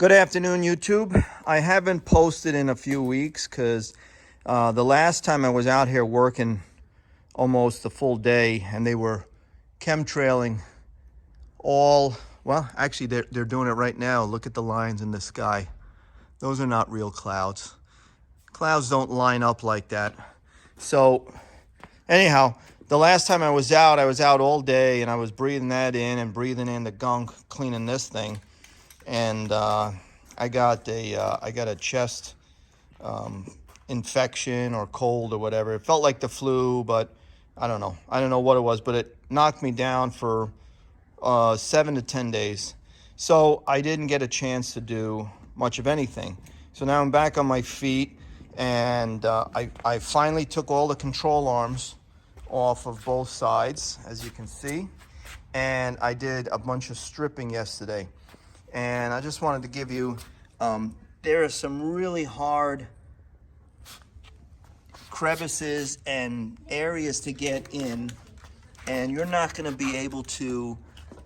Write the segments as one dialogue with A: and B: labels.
A: Good afternoon, YouTube. I haven't posted in a few weeks because the last time I was out here working almost the full day and they were chemtrailing all, well, actually they're doing it right now. Look at the lines in the sky. Those are not real clouds. Clouds don't line up like that. So anyhow, the last time I was out all day and I was breathing that in and breathing in the gunk, cleaning this thing. And I got a chest infection or cold or whatever. It felt like the flu, but I don't know what it was, but it knocked me down for 7 to 10 days. So I didn't get a chance to do much of anything. So now I'm back on my feet, and I finally took all the control arms off of both sides, as you can see, and I did a bunch of stripping yesterday. And I just wanted to give you, there are some really hard crevices and areas to get in, and you're not going to be able to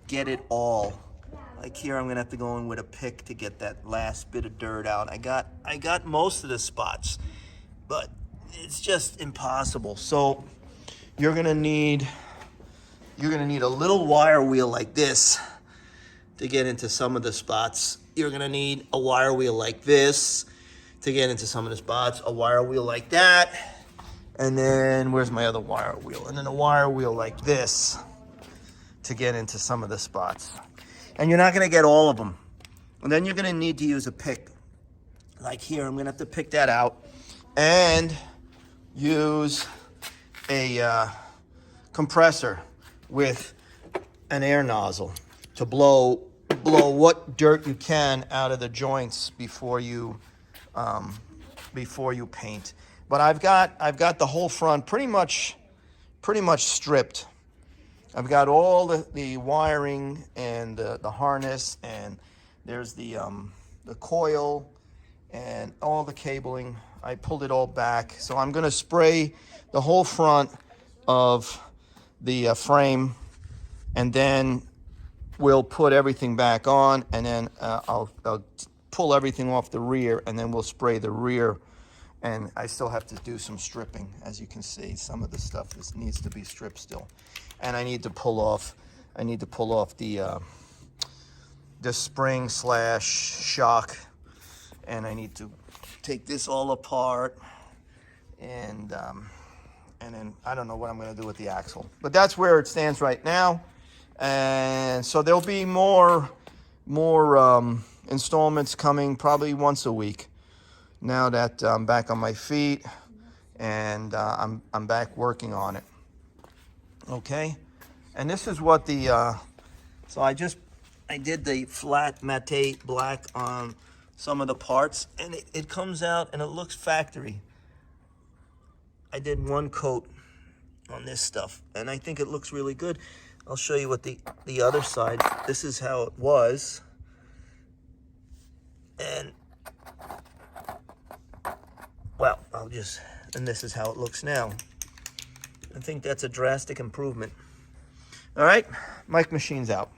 A: get it all. Like here, I'm going to have to go in with a pick to get that last bit of dirt out. I got most of the spots, but it's just impossible. So you're going to need a little wire wheel like this to get into some of the spots. You're gonna need a wire wheel like this to get into some of the spots, a wire wheel like that, and then where's my other wire wheel? And then a wire wheel like this to get into some of the spots. And you're not gonna get all of them. And then you're gonna need to use a pick. Like here, I'm gonna have to pick that out and use a compressor with an air nozzle to blow what dirt you can out of the joints before you paint. But I've got the whole front pretty much stripped. I've got all the wiring and the harness, and there's the coil and all the cabling. I pulled it all back, so I'm gonna spray the whole front of the frame, and then we'll put everything back on, and then I'll pull everything off the rear, and then we'll spray the rear. And I still have to do some stripping. As you can see, some of the stuff needs to be stripped still. And I need to pull off the spring / shock, and I need to take this all apart, and then I don't know what I'm going to do with the axle. But that's where it stands right now. And so there'll be more installments coming probably once a week now that I'm back on my feet, and I'm back working on it. Okay, and this is what the so I did the flat matte black on some of the parts, and it comes out and it looks factory. I did one coat on this stuff, and I think it looks really good. I'll show you what the other side, this is how it was. And, well, and this is how it looks now. I think that's a drastic improvement. All right, Mike Machine's out.